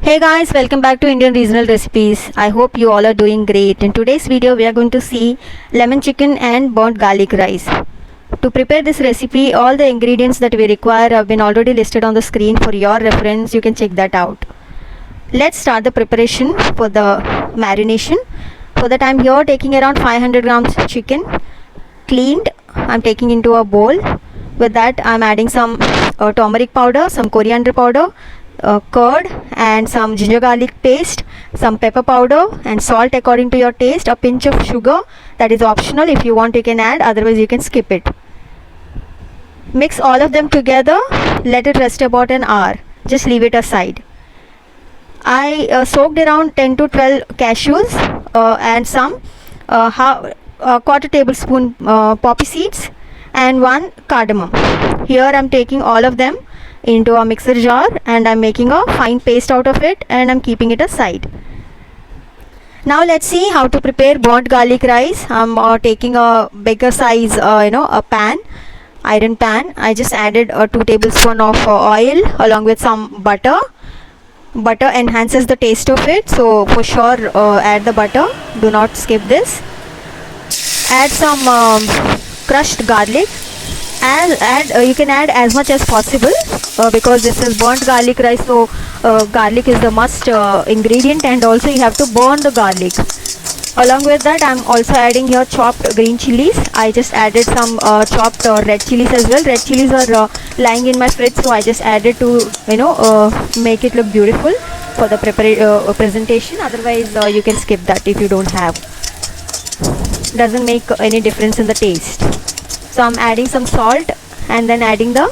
Hey guys, welcome back to Indian Regional Recipes. I hope you all are doing great. In today's video, we are going to see lemon chicken and burnt garlic rice. To prepare this recipe, all the ingredients that we require have been already listed on the screen for your reference. You can check that out. Let's start the preparation for the marination. For that, I'm here taking around 500 grams chicken, cleaned. I'm taking into a bowl. With that, I'm adding some turmeric powder, some coriander powder, curd and some ginger garlic paste, some pepper powder and salt according to your taste, a pinch of sugar, that is optional. If you want you can add, otherwise you can skip it. Mix all of them together, let it rest about an hour, just leave it aside. I soaked around 10 to 12 cashews and some quarter tablespoon poppy seeds and one cardamom. Here I'm taking all of them into a mixer jar and I'm making a fine paste out of it and I'm keeping it aside. Now let's see how to prepare burnt garlic rice. I'm taking a bigger size a pan, iron pan. I just added 2 tablespoons of oil along with some butter. Butter enhances the taste of it, so for sure add the butter, do not skip this. Add some crushed garlic and you can add as much as possible because this is burnt garlic rice, so garlic is the must ingredient, and also you have to burn the garlic. Along with that, I'm also adding here chopped green chilies. I just added some chopped red chilies as well. Red chilies are lying in my fridge, so I just added to make it look beautiful for the presentation. Otherwise you can skip that if you don't have. Doesn't make any difference in the taste. So I'm adding some salt and then adding the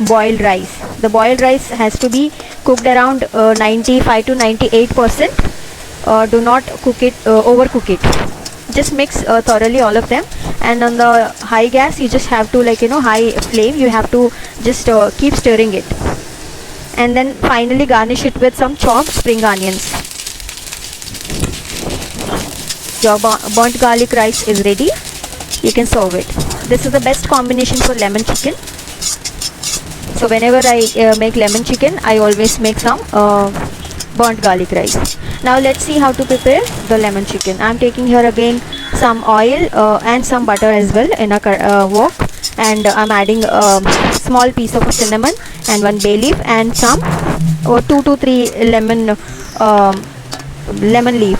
boiled rice. The boiled rice has to be cooked around 95 to 98%. Do not cook it, overcook it. Just mix thoroughly all of them, and on the high gas you just have to high flame. You have to just keep stirring it, and then finally garnish it with some chopped spring onions. Your burnt garlic rice is ready. You can serve it. This is the best combination for lemon chicken. So whenever I make lemon chicken, I always make some burnt garlic rice. Now let's see how to prepare the lemon chicken. I'm taking here again some oil and some butter as well in a wok, and I'm adding a small piece of cinnamon and one bay leaf and some 2 to 3 lemon leaf.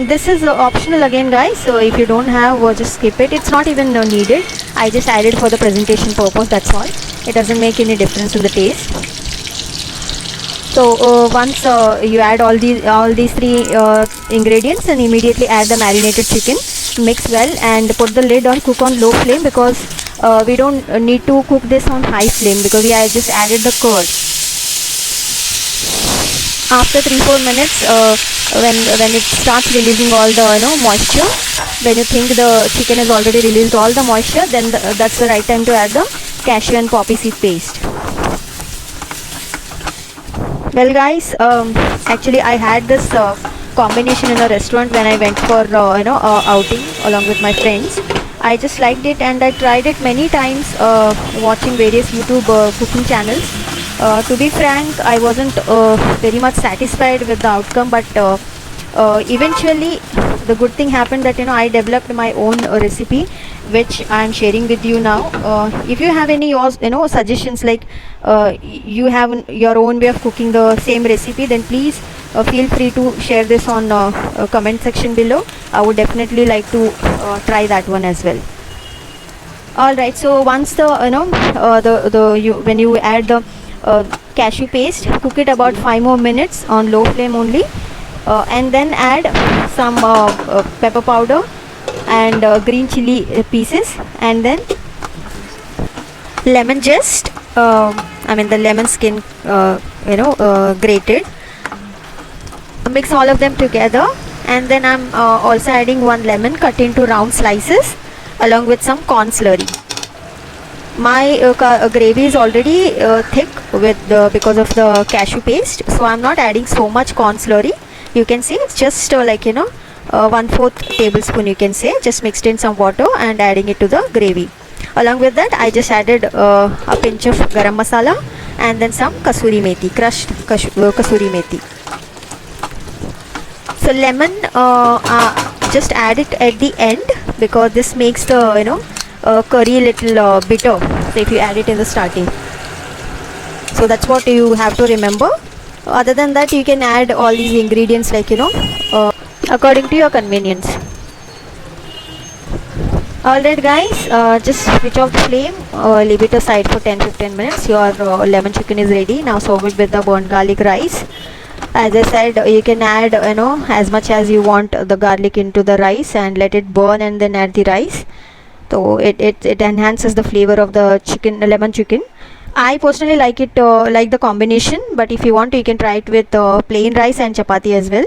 This is optional again guys, so if you don't have, just skip it. It's not even needed. I just added for the presentation purpose, that's all. It doesn't make any difference to the taste. So once you add all these 3 ingredients, and immediately add the marinated chicken, mix well and put the lid on. Cook on low flame because we don't need to cook this on high flame because we have just added the curd. After 3-4 minutes, when it starts releasing all the moisture, when you think the chicken has already released all the moisture, then that's the right time to add the cashew and poppy seed paste. Well guys, actually I had this combination in a restaurant when I went for outing along with my friends. I just liked it and I tried it many times watching various YouTube cooking channels. To be frank, I wasn't very much satisfied with the outcome, but eventually the good thing happened that I developed my own recipe, which I am sharing with you now. If you have any suggestions, like you have your own way of cooking the same recipe, then please feel free to share this on comment section below. I would definitely like to try that one as well. Alright, so once the when you add the cashew paste, cook it about 5 more minutes on low flame only, and then add some pepper powder and green chili pieces, and then lemon zest, the lemon skin grated. Mix all of them together, and then I'm also adding 1 lemon cut into round slices along with some corn slurry. My gravy is already thick because of the cashew paste, so I'm not adding so much corn slurry. You can see it's just 1/4 tablespoon, you can say, just mixed in some water and adding it to the gravy. Along with that, I just added a pinch of garam masala and then some kasuri methi, crushed kasuri methi. So lemon, just add it at the end because this makes the curry little bitter. So if you add it in the starting, so that's what you have to remember. Other than that, you can add all these ingredients like according to your convenience. Alright guys, just switch off the flame, leave it aside for 10-15 minutes. Your lemon chicken is ready. Now serve it with the burnt garlic rice. As I said, you can add as much as you want the garlic into the rice and let it burn and then add the rice. So it enhances the flavor of the chicken, lemon chicken. I personally like it, like the combination, but if you want to, you can try it with plain rice and chapati as well.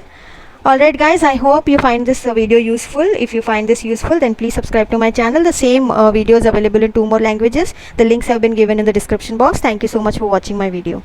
Alright guys, I hope you find this video useful. If you find this useful, then please subscribe to my channel. The same video is available in 2 more languages. The links have been given in the description box. Thank you so much for watching my video.